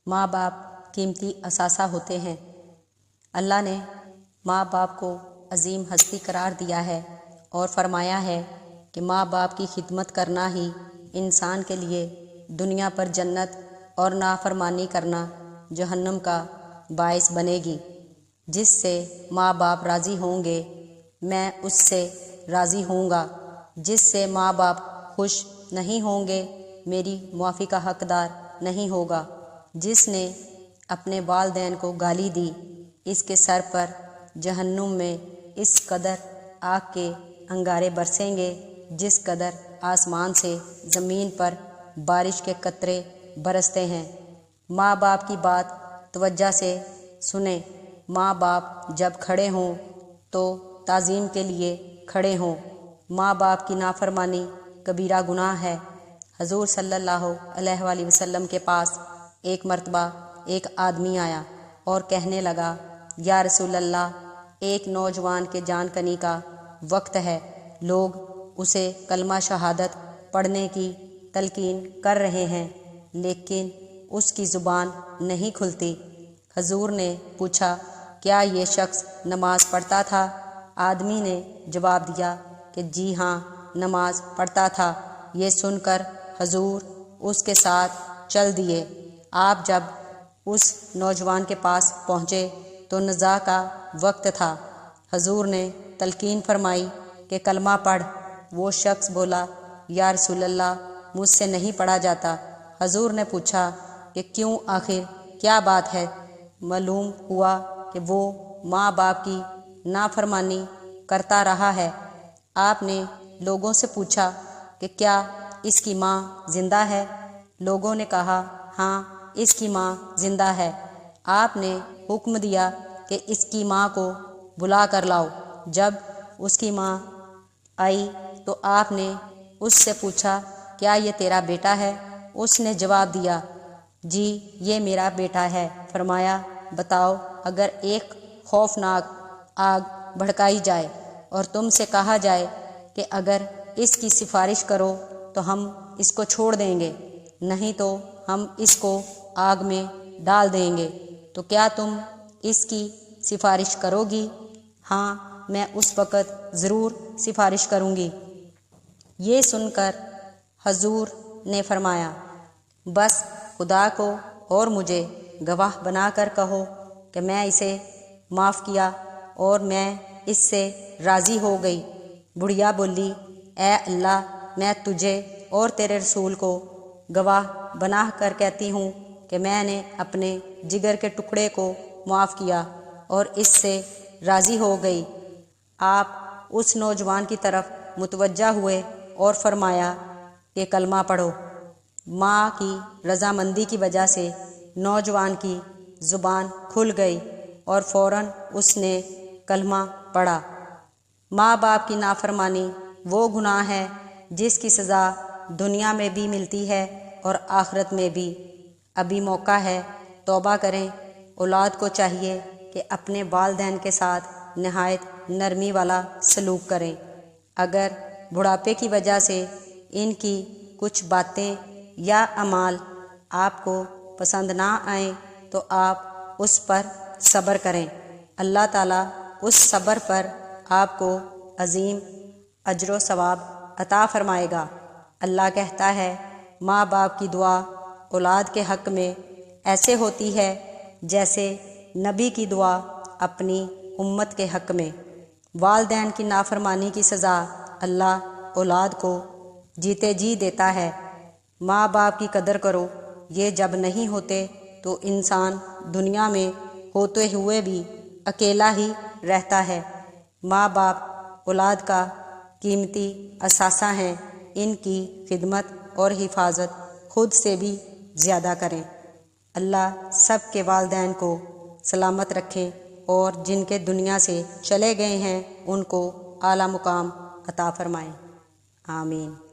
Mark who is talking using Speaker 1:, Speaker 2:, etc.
Speaker 1: ماں باپ قیمتی اثاثہ ہوتے ہیں۔ اللہ نے ماں باپ کو عظیم ہستی قرار دیا ہے اور فرمایا ہے کہ ماں باپ کی خدمت کرنا ہی انسان کے لیے دنیا پر جنت اور نافرمانی کرنا جہنم کا باعث بنے گی۔ جس سے ماں باپ راضی ہوں گے میں اس سے راضی ہوں گا، جس سے ماں باپ خوش نہیں ہوں گے میری معافی کا حقدار نہیں ہوگا۔ جس نے اپنے والدین کو گالی دی اس کے سر پر جہنم میں اس قدر آگ کے انگارے برسیں گے جس قدر آسمان سے زمین پر بارش کے قطرے برستے ہیں۔ ماں باپ کی بات توجہ سے سنیں۔ ماں باپ جب کھڑے ہوں تو تعظیم کے لیے کھڑے ہوں۔ ماں باپ کی نافرمانی کبیرہ گناہ ہے۔ حضور صلی اللہ علیہ وآلہ وسلم کے پاس ایک مرتبہ ایک آدمی آیا اور کہنے لگا، یا رسول اللہ، ایک نوجوان کے جان کنی کا وقت ہے، لوگ اسے کلمہ شہادت پڑھنے کی تلقین کر رہے ہیں لیکن اس کی زبان نہیں کھلتی۔ حضور نے پوچھا، کیا یہ شخص نماز پڑھتا تھا؟ آدمی نے جواب دیا کہ جی ہاں، نماز پڑھتا تھا۔ یہ سن کر حضور اس کے ساتھ چل دیے۔ آپ جب اس نوجوان کے پاس پہنچے تو نزاع کا وقت تھا۔ حضور نے تلقین فرمائی کہ کلمہ پڑھ۔ وہ شخص بولا، یا رسول اللہ، مجھ سے نہیں پڑھا جاتا۔ حضور نے پوچھا کہ کیوں، آخر کیا بات ہے؟ معلوم ہوا کہ وہ ماں باپ کی نافرمانی کرتا رہا ہے۔ آپ نے لوگوں سے پوچھا کہ کیا اس کی ماں زندہ ہے؟ لوگوں نے کہا، ہاں، اس کی ماں زندہ ہے۔ آپ نے حکم دیا کہ اس کی ماں کو بلا کر لاؤ۔ جب اس کی ماں آئی تو آپ نے اس سے پوچھا، کیا یہ تیرا بیٹا ہے؟ اس نے جواب دیا، جی یہ میرا بیٹا ہے۔ فرمایا، بتاؤ، اگر ایک خوفناک آگ بھڑکائی جائے اور تم سے کہا جائے کہ اگر اس کی سفارش کرو تو ہم اس کو چھوڑ دیں گے، نہیں تو ہم اس کو آگ میں ڈال دیں گے، تو کیا تم اس کی سفارش کرو گی؟ ہاں، میں اس وقت ضرور سفارش کروں گی۔ یہ سن کر حضور نے فرمایا، بس خدا کو اور مجھے گواہ بنا کر کہو کہ میں اسے معاف کیا اور میں اس سے راضی ہو گئی۔ بڑھیا بولی، اے اللہ، میں تجھے اور تیرے رسول کو گواہ بنا کر کہتی ہوں کہ میں نے اپنے جگر کے ٹکڑے کو معاف کیا اور اس سے راضی ہو گئی۔ آپ اس نوجوان کی طرف متوجہ ہوئے اور فرمایا کہ کلمہ پڑھو۔ ماں کی رضامندی کی وجہ سے نوجوان کی زبان کھل گئی اور فوراً اس نے کلمہ پڑھا۔ ماں باپ کی نافرمانی وہ گناہ ہے جس کی سزا دنیا میں بھی ملتی ہے اور آخرت میں بھی۔ ابھی موقع ہے، توبہ کریں۔ اولاد کو چاہیے کہ اپنے والدین کے ساتھ نہایت نرمی والا سلوک کریں۔ اگر بڑھاپے کی وجہ سے ان کی کچھ باتیں یا اعمال آپ کو پسند نہ آئیں تو آپ اس پر صبر کریں۔ اللہ تعالیٰ اس صبر پر آپ کو عظیم اجر و ثواب عطا فرمائے گا۔ اللہ کہتا ہے، ماں باپ کی دعا اولاد کے حق میں ایسے ہوتی ہے جیسے نبی کی دعا اپنی امت کے حق میں۔ والدین کی نافرمانی کی سزا اللہ اولاد کو جیتے جی دیتا ہے۔ ماں باپ کی قدر کرو، یہ جب نہیں ہوتے تو انسان دنیا میں ہوتے ہوئے بھی اکیلا ہی رہتا ہے۔ ماں باپ اولاد کا قیمتی اثاثہ ہیں، ان کی خدمت اور حفاظت خود سے بھی زیادہ کریں۔ اللہ سب کے والدین کو سلامت رکھے اور جن کے دنیا سے چلے گئے ہیں ان کو اعلیٰ مقام عطا فرمائیں۔ آمین۔